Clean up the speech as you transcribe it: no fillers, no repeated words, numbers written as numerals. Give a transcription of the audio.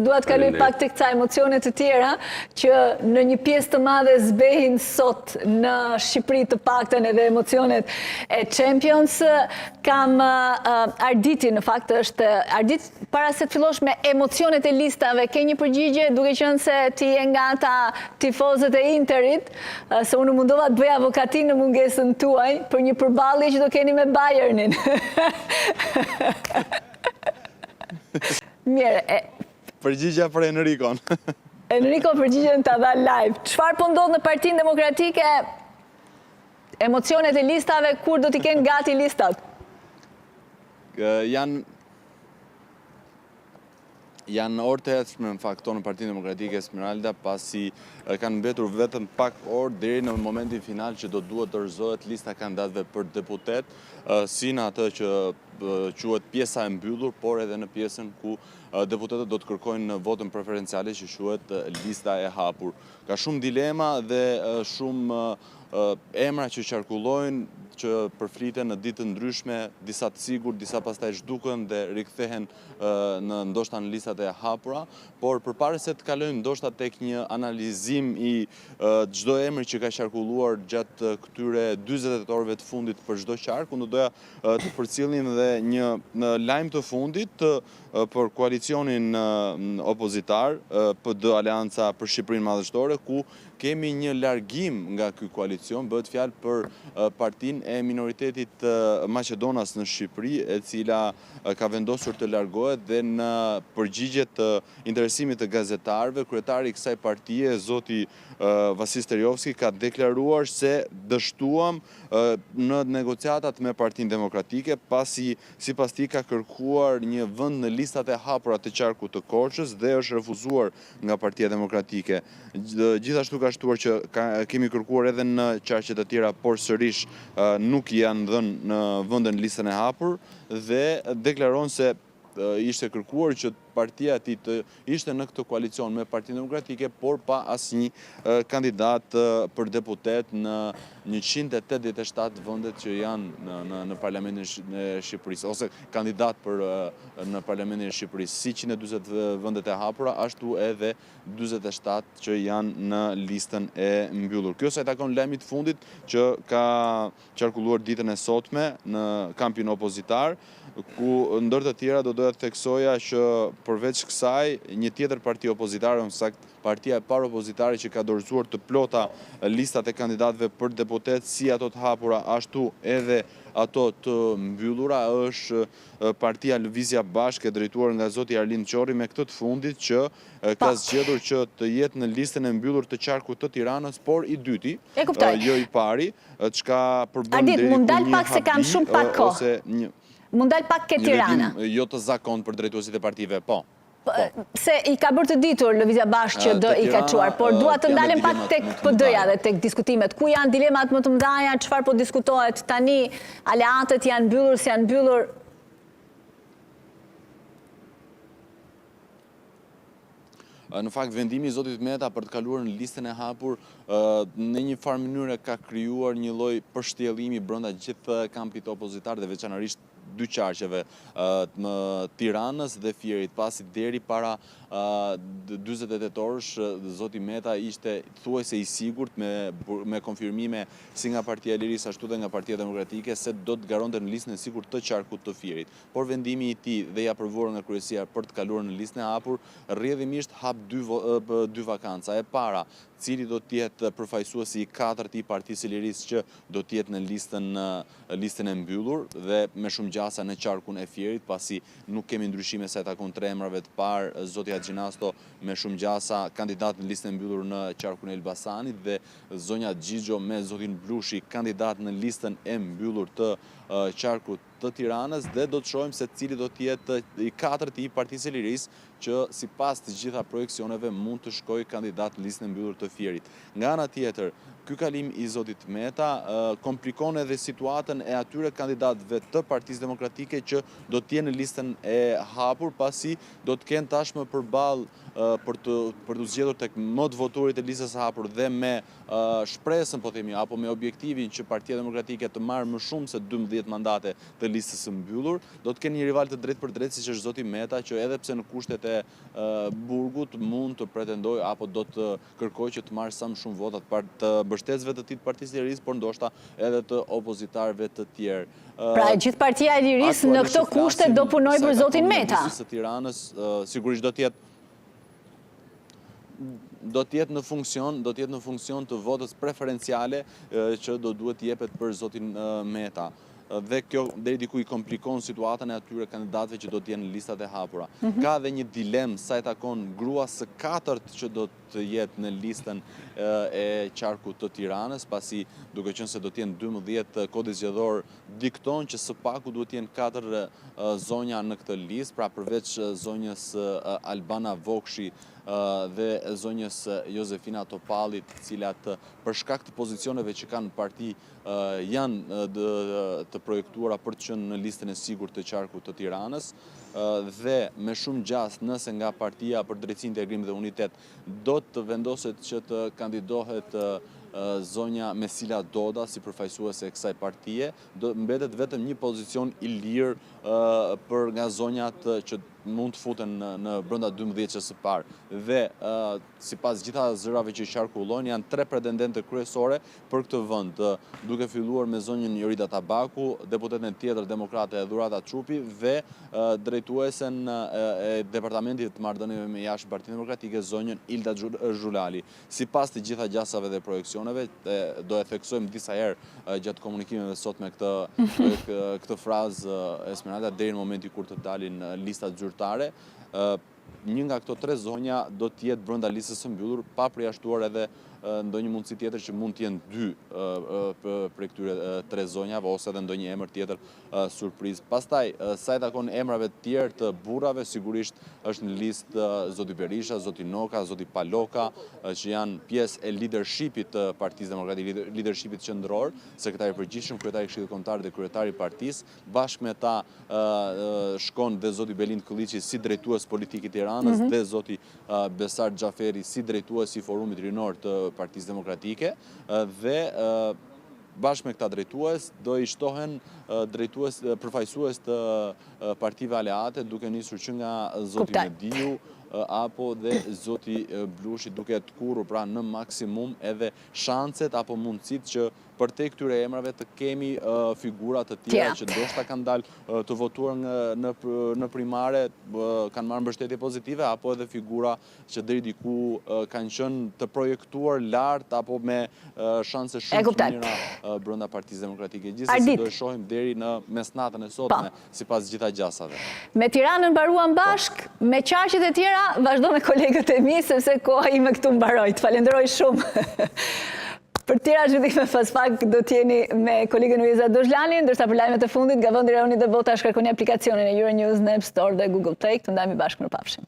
dua të kaloj pak të këta emocionet të tjera, që në një pjesë të madhe zbehin sot në Shqipëri të paktën edhe emocionet e Champions. Kam Arditi, në fakt është Ardit, para se të fillosh me emocionet e listave, ke një përgjigje, duke qenë se ti e nga ata tifozët e Interit, se unë mundova të bëj avokatin në mungesën tuaj, për një përballje që do keni me Bayernin. Mirë, përgjigja për Enrikon. Enrico përgjigjen të dha live. Çfarë po ndodh në Partinë Demokratike? Emocionet e listave, kur do t'i kenë gati listat? Janë orë të hetshme në fakt në Partinë Demokratike Esmeralda, pasi kanë mbetur vetëm pak orë deri në momentin final që do duhet të dorëzohet lista kandidatëve për deputet, si në atë që quhet pjesa e mbyllur, por edhe në pjesën ku deputetët do të kërkojnë votën preferenciale që quhet lista e hapur. Ka shumë dilema dhe shumë emra që qarkullojnë, që përfliten në ditë ndryshme, disa të sigur, disa pastaj zhduken dhe rikthehen në ndoshta në listat e hapura, por përpara se të kalojmë ndoshta tek një analizim i çdo emri që ka qarkulluar gjatë këtyre 48 orëve të fundit për çdo qark, unë doja të përcjellim dhe një lajm të fundit për koalicionin opozitar, PD Aleanca për Shqipërinë Madhështore, ku kemi një largim nga ky koalicion, bëhet fjalë për partinë e minoritetit Maqedonas në Shqipëri, e cila ka vendosur të largohet, dhe në përgjigje të interesimit të gazetarëve, kryetari i kësaj partie, zoti Vasil Sterijovski, ka deklaruar se dështuam në negociatat me Partinë Demokratike, pasi sipas tij ka kërkuar një vend në listat e hapura të qarkut të Korçës dhe është refuzuar nga Partia Demokratike. Gjithashtu ka shtuar që kemi kërkuar edhe në qarqe të tjera, por sërish nuk janë dhënë në vendin listën e hapur, dhe deklaron se ishte kërkuar që partia e tij të ishte në këtë koalicion me Partinë Demokratike, por pa asnjë kandidat për deputet në 187 vendet që janë në Parlamentin e Shqipërisë, ose kandidat në Parlamentin e Shqipërisë, si 140 vendet e hapura, ashtu edhe 47 që janë në listën e mbyllur. Kjo sa i takon lajmit të fundit që ka qarkulluar ditën e sotme në kampin opozitar, ku ndër të tjera do doja të theksoja që përveç kësaj, një tjetër parti opozitare, në sakt partia e parë opozitare që ka dorëzuar të plota listat e kandidatëve për deputet, si ato të hapura, ashtu edhe ato të mbyllura, është partia Lëvizja Bashkë, drejtuar nga zoti Arlind Qorri, me këtë të fundit që ka zgjedhur që të jetë në listën e mbyllur të qarkut të Tiranës, por i dyti, jo i pari, çka përbën deri ku një habi ose një Mundal pak ke Tirana. Jo të zakon për drejtuesit e partive, po. Se i ka bërë të ditur Lëvizja Bashkë që do i ka quar, por dua të ndalem pak tek PD-ja dhe tek diskutimet. Ku janë dilemat më të mëdha, çfarë po diskutohet tani, aleatët janë mbyllur, si janë mbyllur? Në fakt, vendimi i zotit Meta për të kaluar në listën e hapur në një farë mënyrë ka krijuar një lloj përshtjellimi brenda gjithë kampit opozitar dhe veçanërisht dy qarqeve, Tiranës dhe Fierit, pasi deri para 48 orësh zoti Meta ishte thuajse i sigurt me konfirmime si nga Partia e Lirisë ashtu dhe nga Partia Demokratike se do të garonte në listën e sigurt të qarkut të Fierit. Por vendimi i tij dhe i aprovuar nga kryesia për të kaluar në listën e hapur rrjedhimisht hap dy vakanca. E para, cili do të jetë përfaqësuesi i katërt i Partisë së Lirisë që do të jetë në listën e mbyllur dhe me shumë gjasa në qarkun e Fierit, pasi nuk kemi ndryshime sa i takon tre emrave të parë, zoti Haxhinasto me shumë gjasa kandidat në listën e mbyllur në qarkun e Elbasanit dhe zonja Xhixho me zotin Blushi kandidat në listën e mbyllur të qarkut të Tiranës, dhe do të shohim se cili do të jetë i katërt i Partisë së Lirisë që sipas të gjitha projeksioneve mund të shkojë kandidat në listën e mbyllur të Fierit. Nga ana tjetër, ky kalim i zotit Meta komplikon edhe situatën e atyre kandidatëve të Partisë Demokratike që do të jenë në listën e hapur, pasi do të kenë tashmë përballë për të zgjedhur tek më të votuarit e listës së hapur dhe me shpresën, po themi, apo me objektivin që Partia Demokratike të marrë më shumë se 12 mandate të listës së mbyllur, do të kenë një rival të drejtë për drejtë siç është zoti Meta, që edhe pse në kushtet e burgut mund të pretendojë apo do të kërkojë që të marrë sa më shumë vota të mbështetësve të tij të Partisë së Lirisë, por ndoshta edhe të opozitarëve të tjerë. Pra gjithë Partia e Lirisë në këto kushte do punojë për zotin Meta. Së Tiranës sigurisht do të jetë në funksion të votës preferenciale që do duhet jepet për zotin Meta. Dhe kjo deri diku i komplikon situatën e atyre kandidatëve që do të jenë në listat e hapura. Ka dhe një dilemë sa i takon gruas së katërt që do të jetë në listën e qarkut të Tiranës, pasi duke qenë se do të jenë 12 kodi zgjedhor dikton që së paku duhet të jenë 4 zonja në këtë listë, pra përveç zonjës Albana Vokshi dhe zonjës Josefina Topallit, cilat për shkak të pozicioneve që kanë në parti janë të projektuara për të qenë në listën e sigurt të qarkut të Tiranës, dhe me shumë gjast nëse nga Partia për Drejtësi, Integrim dhe Unitet do të vendoset që të kandidohet zonja Mesila Doda si përfaqësuese e kësaj partie, do mbetet vetëm një pozicion i lirë për nga zonjat që mund të futen në brenda 12 së parë. Dhe sipas gjitha zërave që qarkullojnë, janë 3 pretendente kryesore për këtë vend, duke filluar me zonjën Jorida Tabaku, deputeten tjetër demokrate Dhurata Çupi dhe drejtuesen e departamentit të marrëdhënieve me jashtë Partinë Demokratike, zonjën Ilda Zhulali. Sipas të gjitha gjasave dhe projeksioneve, do e theksojmë disa herë gjatë komunikimeve sot me këtë frazë Esmeralda, deri në momenti kur të dalin listat zyrtare, një nga këto 3 zonja do të jetë brenda listës së mbyllur, pa përjashtuar edhe ndonjë mundësi tjetër që mund të jenë 2 prej këtyre 3 zonjave, ose edhe ndonjë emër tjetër surprizë. Pastaj, sa i takon emrave të tjerë të burrave, sigurisht është në listë zoti Berisha, zoti Noka, zoti Paloka, që janë pjesë e leadershipit të Partisë Demokratike, leadershipit qendror, sekretari i përgjithshëm, kryetari i Këshillit Kombëtar dhe kryetari i partisë. Bashkë me ta shkon dhe zoti Belind Kılliçi si drejtues politik i Tiranës dhe zoti Besar Xhaferi si drejtues i Forumit Rinor të Partisë Demokratike, dhe bashkë me këta drejtues do i shtohen përfaqësues të partive aleate, duke nisur që nga zoti Mediu apo dhe zoti Blushi, duke të kurrur pra në maksimum edhe shanset apo mundësit që për te këtyre emrave të kemi figurat të tjera që ndoshta kanë dalë të votuar në primare, kanë marrë mbështetje pozitive, apo edhe figura që deri diku kanë qenë të projektuar lart apo me shanse shumë të mira brenda Partisë Demokratike. Gjithsesi do e shohim deri në mesnatën e sotme, sipas gjitha gjasave. Me Tiranën mbaruan bashk, me qarqet e tjera vazhdo me kolegët e mi, sepse koha ime këtu mbaroi. Të falenderoj shumë. Për tjera zhvillime pas pak do t'jeni me kolegën Luiza Dozhlani, ndërsa për lajmet e fundit nga vendi rajoni dhe bota shkarkoni aplikacionin e Euronews në App Store dhe Google Play. Të ndajmë bashkë, mirupafshim.